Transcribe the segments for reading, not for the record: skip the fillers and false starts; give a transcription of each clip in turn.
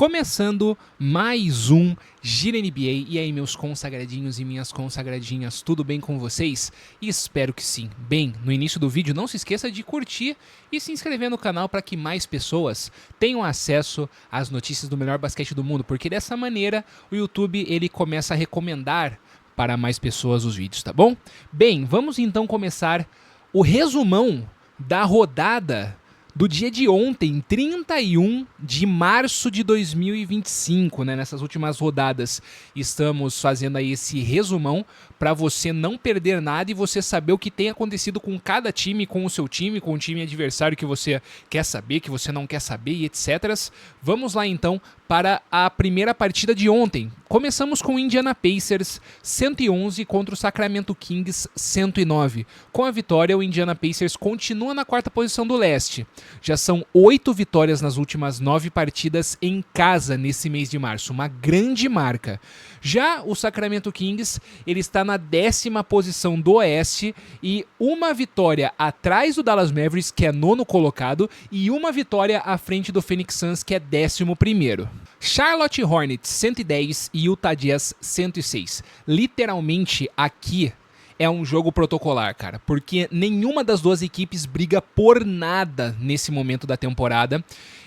Começando mais um Gira NBA. E aí, meus consagradinhos e minhas consagradinhas, tudo bem com vocês? Espero que sim. Bem, no início do vídeo não se esqueça de curtir e se inscrever no canal para que mais pessoas tenham acesso às notícias do melhor basquete do mundo, porque dessa maneira o YouTube ele começa a recomendar para mais pessoas os vídeos, tá bom? Bem, vamos então começar o resumão da rodada do dia de ontem, 31 de março de 2025, né? Nessas últimas rodadas estamos fazendo aí esse resumão para você não perder nada e você saber o que tem acontecido com cada time, com o seu time, com o time adversário que você quer saber, que você não quer saber e etc. Vamos lá então para a primeira partida de ontem. Começamos com o Indiana Pacers 111 contra o Sacramento Kings 109. Com a vitória, o Indiana Pacers continua na quarta posição do leste. Já são 8 vitórias nas últimas 9 partidas em casa nesse mês de março, uma grande marca. Já o Sacramento Kings, ele está na 10ª posição do oeste e uma vitória atrás do Dallas Mavericks, que é 9º colocado, e uma vitória à frente do Phoenix Suns, que é 11º. Charlotte Hornets 110 e Utah Jazz 106. Literalmente aqui é um jogo protocolar, cara, porque nenhuma das duas equipes briga por nada nesse momento da temporada.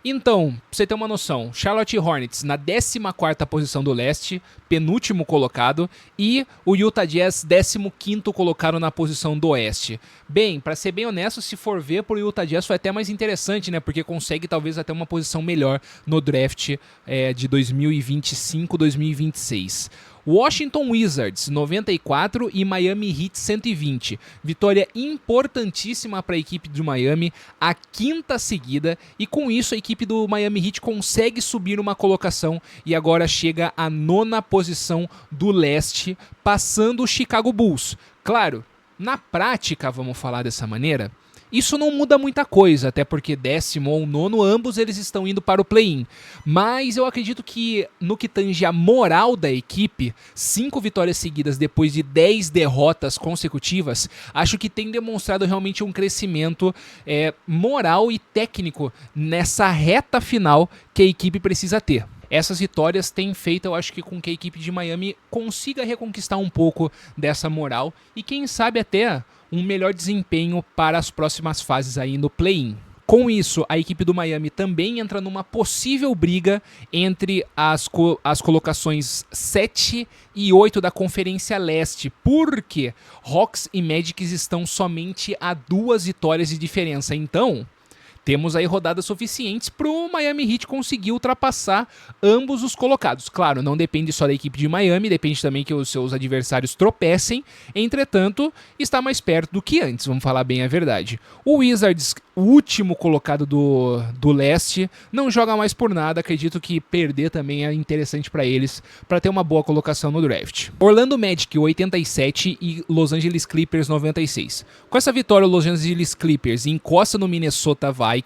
Então, pra você ter uma noção, Charlotte Hornets na 14ª posição do leste, penúltimo colocado, e o Utah Jazz 15º colocado na posição do oeste. Bem, pra ser bem honesto, se for ver pro Utah Jazz foi até mais interessante, né, porque consegue talvez até uma posição melhor no draft de 2025-2026. Washington Wizards 94 e Miami Heat 120. Vitória importantíssima para a equipe do Miami, a 5ª seguida, e com isso a equipe do Miami Heat consegue subir uma colocação e agora chega à 9ª posição do leste, passando o Chicago Bulls. Claro, na prática, vamos falar dessa maneira, isso não muda muita coisa, até porque 10º ou 9º, ambos eles estão indo para o play-in. Mas eu acredito que no que tange a moral da equipe, 5 vitórias seguidas depois de 10 derrotas consecutivas, acho que tem demonstrado realmente um crescimento moral e técnico nessa reta final que a equipe precisa ter. Essas vitórias têm feito, eu acho que com que a equipe de Miami consiga reconquistar um pouco dessa moral e quem sabe até um melhor desempenho para as próximas fases aí no play-in. Com isso, a equipe do Miami também entra numa possível briga entre as colocações 7 e 8 da Conferência Leste, porque Hawks e Magic estão somente a 2 vitórias de diferença. Então, temos aí rodadas suficientes para o Miami Heat conseguir ultrapassar ambos os colocados. Claro, não depende só da equipe de Miami, depende também que os seus adversários tropecem. Entretanto, está mais perto do que antes, vamos falar bem a verdade. O Wizards, o último colocado do leste, não joga mais por nada. Acredito que perder também é interessante para eles, para ter uma boa colocação no draft. Orlando Magic 87 e Los Angeles Clippers 96. Com essa vitória, o Los Angeles Clippers encosta no Minnesota Vikings,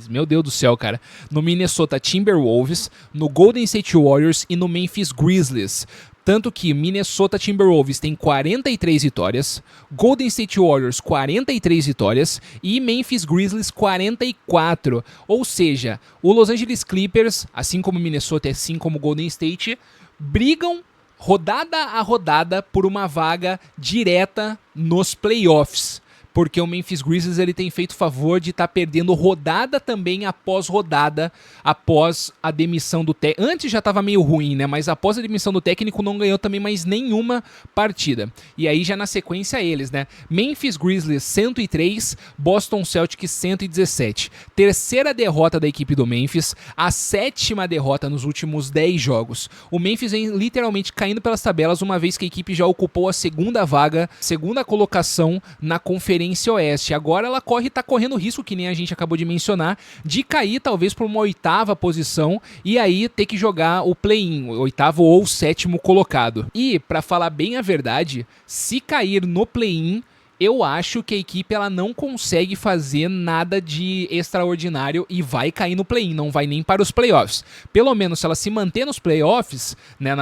meu Deus do céu, cara, no Minnesota Timberwolves, no Golden State Warriors e no Memphis Grizzlies. Tanto que Minnesota Timberwolves tem 43 vitórias, Golden State Warriors 43 vitórias e Memphis Grizzlies 44. Ou seja, o Los Angeles Clippers, assim como Minnesota e assim como Golden State, brigam rodada a rodada por uma vaga direta nos playoffs. Porque o Memphis Grizzlies ele tem feito favor de estar perdendo rodada também após rodada, após a demissão do técnico. Antes já estava meio ruim, né? Mas após a demissão do técnico não ganhou também mais nenhuma partida. E aí já na sequência eles, né? Memphis Grizzlies 103, Boston Celtics 117. Terceira derrota da equipe do Memphis, a 7ª derrota nos últimos 10 jogos. O Memphis vem literalmente caindo pelas tabelas, uma vez que a equipe já ocupou a 2ª vaga, 2ª colocação na Conferência Oeste. Agora ela tá correndo risco, que nem a gente acabou de mencionar, de cair talvez para uma 8ª posição e aí ter que jogar o play-in, 8º ou 7º colocado. E, para falar bem a verdade, se cair no play-in, eu acho que a equipe ela não consegue fazer nada de extraordinário e vai cair no play-in, não vai nem para os playoffs. Pelo menos se ela se manter nos playoffs, né,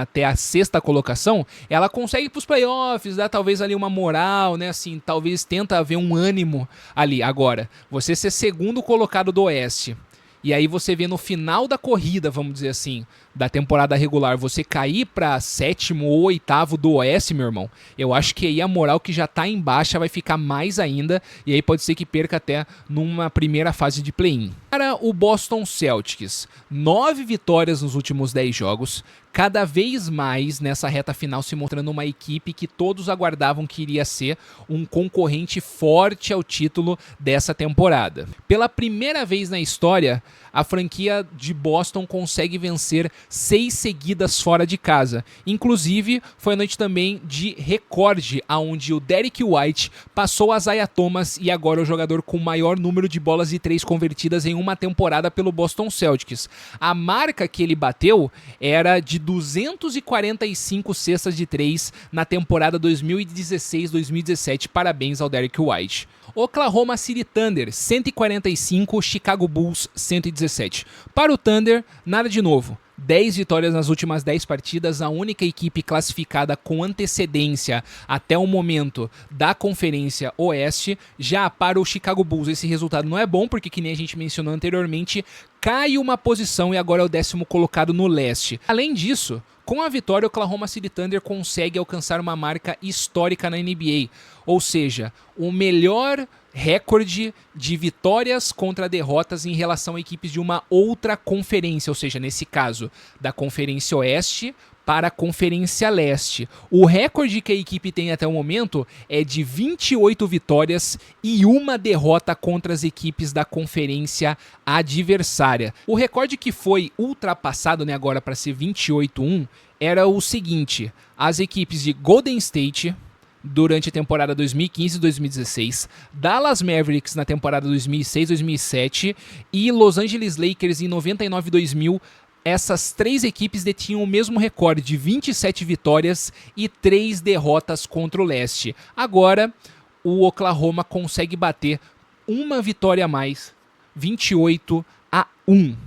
até a 6ª colocação, ela consegue ir para os playoffs, dá talvez ali uma moral, né, assim, talvez tenta haver um ânimo ali. Agora, você ser segundo colocado do Oeste e aí você vê no final da corrida, vamos dizer assim, da temporada regular, você cair para sétimo ou oitavo do Oeste, meu irmão, eu acho que aí a moral que já tá em baixa vai ficar mais ainda, e aí pode ser que perca até numa primeira fase de play-in. Para o Boston Celtics, 9 vitórias nos últimos 10 jogos, cada vez mais nessa reta final se mostrando uma equipe que todos aguardavam que iria ser um concorrente forte ao título dessa temporada. Pela primeira vez na história, a franquia de Boston consegue vencer 6 seguidas fora de casa. Inclusive, foi a noite também de recorde, onde o Derrick White passou a Isaiah Thomas e agora é o jogador com o maior número de bolas de 3 convertidas em uma temporada pelo Boston Celtics. A marca que ele bateu era de 245 cestas de 3 na temporada 2016-2017. Parabéns ao Derrick White. Oklahoma City Thunder, 145, Chicago Bulls, 117. Para o Thunder, nada de novo. 10 vitórias nas últimas 10 partidas, a única equipe classificada com antecedência até o momento da Conferência Oeste. Já para o Chicago Bulls, esse resultado não é bom, porque, que nem a gente mencionou anteriormente, cai uma posição e agora é o 10º colocado no leste. Além disso, com a vitória, o Oklahoma City Thunder consegue alcançar uma marca histórica na NBA, ou seja, o melhor recorde de vitórias contra derrotas em relação a equipes de uma outra conferência, ou seja, nesse caso, da Conferência Oeste para a Conferência Leste. O recorde que a equipe tem até o momento é de 28 vitórias e uma derrota contra as equipes da conferência adversária. O recorde que foi ultrapassado, né, agora para ser 28-1, era o seguinte: as equipes de Golden State durante a temporada 2015-2016, Dallas Mavericks na temporada 2006-2007 e Los Angeles Lakers em 99-2000. Essas 3 equipes detinham o mesmo recorde de 27 vitórias e 3 derrotas contra o leste. Agora, o Oklahoma consegue bater uma vitória a mais, 28-1.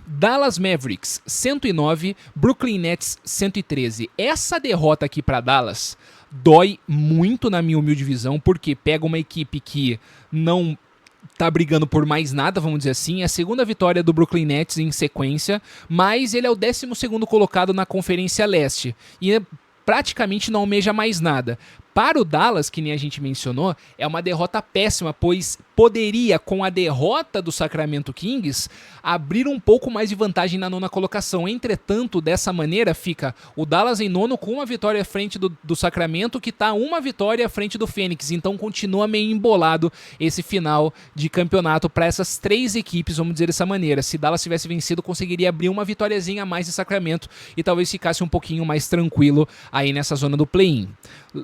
Dallas Mavericks, 109, Brooklyn Nets, 113. Essa derrota aqui para Dallas dói muito, na minha humilde visão, porque pega uma equipe que não tá brigando por mais nada, vamos dizer assim. É a segunda vitória do Brooklyn Nets em sequência, mas ele é o 12º colocado na Conferência Leste e praticamente não almeja mais nada. Para o Dallas, que nem a gente mencionou, é uma derrota péssima, pois poderia, com a derrota do Sacramento Kings, abrir um pouco mais de vantagem na 9ª colocação. Entretanto, dessa maneira, fica o Dallas em 9º com uma vitória à frente do Sacramento, que está uma vitória à frente do Phoenix. Então continua meio embolado esse final de campeonato para essas 3 equipes, vamos dizer dessa maneira. Se Dallas tivesse vencido, conseguiria abrir uma vitóriazinha a mais de Sacramento e talvez ficasse um pouquinho mais tranquilo aí nessa zona do play-in.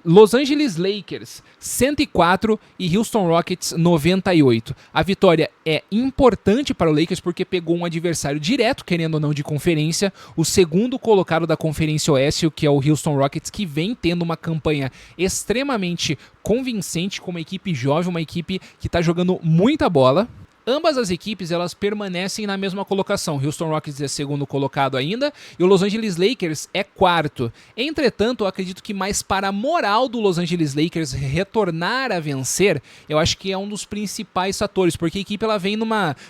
Los Angeles Lakers, 104 e Houston Rockets, 98. A vitória é importante para o Lakers porque pegou um adversário direto, querendo ou não, de conferência, o 2º colocado da Conferência Oeste, que é o Houston Rockets, que vem tendo uma campanha extremamente convincente, com uma equipe jovem, uma equipe que está jogando muita bola. Ambas as equipes, elas permanecem na mesma colocação. Houston Rockets é 2º colocado ainda e o Los Angeles Lakers é 4º. Entretanto, eu acredito que mais para a moral do Los Angeles Lakers retornar a vencer, eu acho que é um dos principais fatores, porque a equipe, ela vem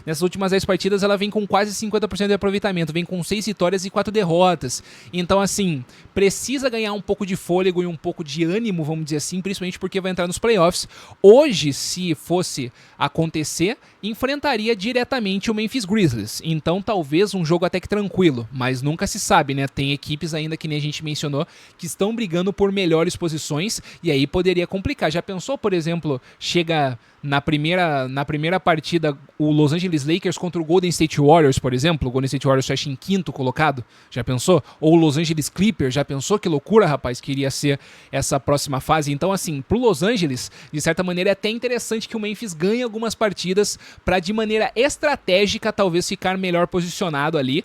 nessas últimas 10 partidas, ela vem com quase 50% de aproveitamento, vem com 6 vitórias e 4 derrotas. Então, assim, precisa ganhar um pouco de fôlego e um pouco de ânimo, vamos dizer assim, principalmente porque vai entrar nos playoffs. Hoje, se fosse acontecer, enfrentaria diretamente o Memphis Grizzlies, então talvez um jogo até que tranquilo, mas nunca se sabe, né? Tem equipes ainda, que nem a gente mencionou, que estão brigando por melhores posições e aí poderia complicar. Já pensou, por exemplo, chega na primeira partida o Los Angeles Lakers contra o Golden State Warriors, por exemplo, o Golden State Warriors fecha em 5º colocado, já pensou? Ou o Los Angeles Clippers, já pensou? Que loucura, rapaz, que iria ser essa próxima fase. Então, assim, pro Los Angeles, de certa maneira, é até interessante que o Memphis ganhe algumas partidas para, de maneira estratégica, talvez ficar melhor posicionado ali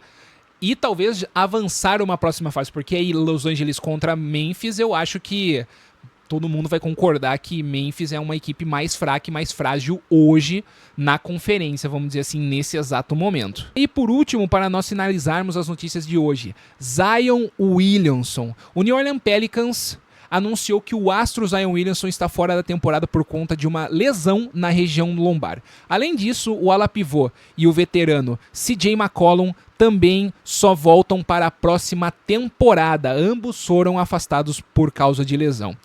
e talvez avançar uma próxima fase, porque aí Los Angeles contra Memphis, eu acho que todo mundo vai concordar que Memphis é uma equipe mais fraca e mais frágil hoje na conferência, vamos dizer assim, nesse exato momento. E por último, para nós finalizarmos as notícias de hoje, Zion Williamson. O New Orleans Pelicans anunciou que o astro Zion Williamson está fora da temporada por conta de uma lesão na região lombar. Além disso, o ala pivô e o veterano CJ McCollum também só voltam para a próxima temporada. Ambos foram afastados por causa de lesão.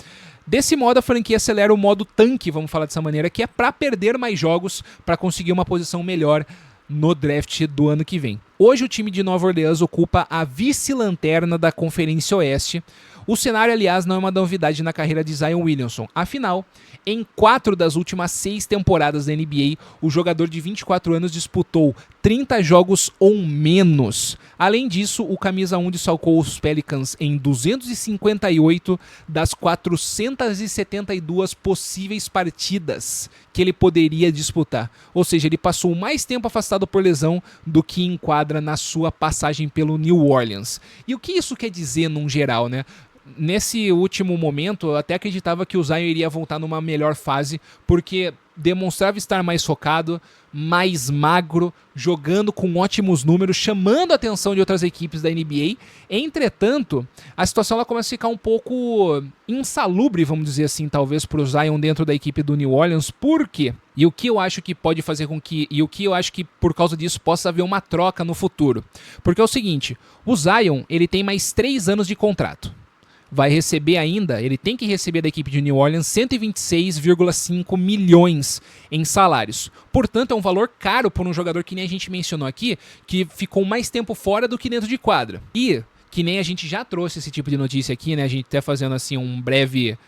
Desse modo, a franquia acelera o modo tanque, vamos falar dessa maneira, que é para perder mais jogos, para conseguir uma posição melhor no draft do ano que vem. Hoje o time de Nova Orleans ocupa a vice-lanterna da Conferência Oeste. O cenário, aliás, não é uma novidade na carreira de Zion Williamson. Afinal, em 4 das últimas 6 temporadas da NBA, o jogador de 24 anos disputou 30 jogos ou menos. Além disso, o camisa 1 desfalcou os Pelicans em 258 das 472 possíveis partidas que ele poderia disputar. Ou seja, ele passou mais tempo afastado por lesão do que em quadra na sua passagem pelo New Orleans. E o que isso quer dizer num geral, né? Nesse último momento, eu até acreditava que o Zion iria voltar numa melhor fase, porque demonstrava estar mais focado, mais magro, jogando com ótimos números, chamando a atenção de outras equipes da NBA. Entretanto, a situação ela começa a ficar um pouco insalubre, vamos dizer assim, talvez para o Zion dentro da equipe do New Orleans. Por quê? E o que eu acho que pode fazer com que... E o que eu acho que por causa disso possa haver uma troca no futuro. Porque é o seguinte, o Zion ele tem mais 3 anos de contrato. Vai receber ainda, ele tem que receber da equipe de New Orleans 126,5 milhões em salários. Portanto, é um valor caro por um jogador que nem a gente mencionou aqui, que ficou mais tempo fora do que dentro de quadra. E, que nem a gente já trouxe esse tipo de notícia aqui, né? A gente tá fazendo assim um breve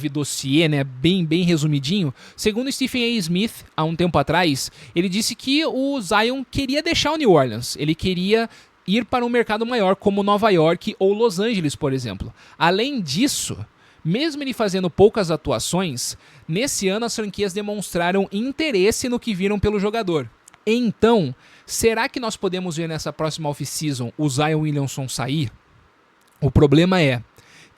dossiê, né, bem resumidinho. Segundo Stephen A. Smith, há um tempo atrás, ele disse que o Zion queria deixar o New Orleans. Ele queria ir para um mercado maior, como Nova York ou Los Angeles, por exemplo. Além disso, mesmo ele fazendo poucas atuações, nesse ano as franquias demonstraram interesse no que viram pelo jogador. Então, será que nós podemos ver nessa próxima off-season o Zion Williamson sair? O problema é,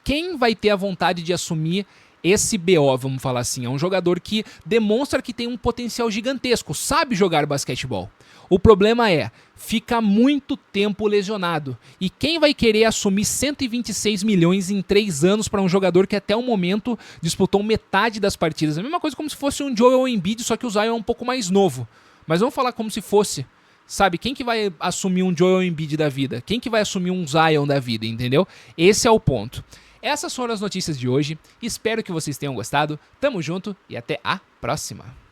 quem vai ter a vontade de assumir esse BO, vamos falar assim? É um jogador que demonstra que tem um potencial gigantesco, sabe jogar basquetebol. O problema é, fica muito tempo lesionado. E quem vai querer assumir 126 milhões em 3 anos para um jogador que até o momento disputou metade das partidas? É a mesma coisa como se fosse um Joel Embiid, só que o Zion é um pouco mais novo. Mas vamos falar como se fosse, sabe? Quem que vai assumir um Joel Embiid da vida? Quem que vai assumir um Zion da vida, entendeu? Esse é o ponto. Essas foram as notícias de hoje. Espero que vocês tenham gostado. Tamo junto e até a próxima.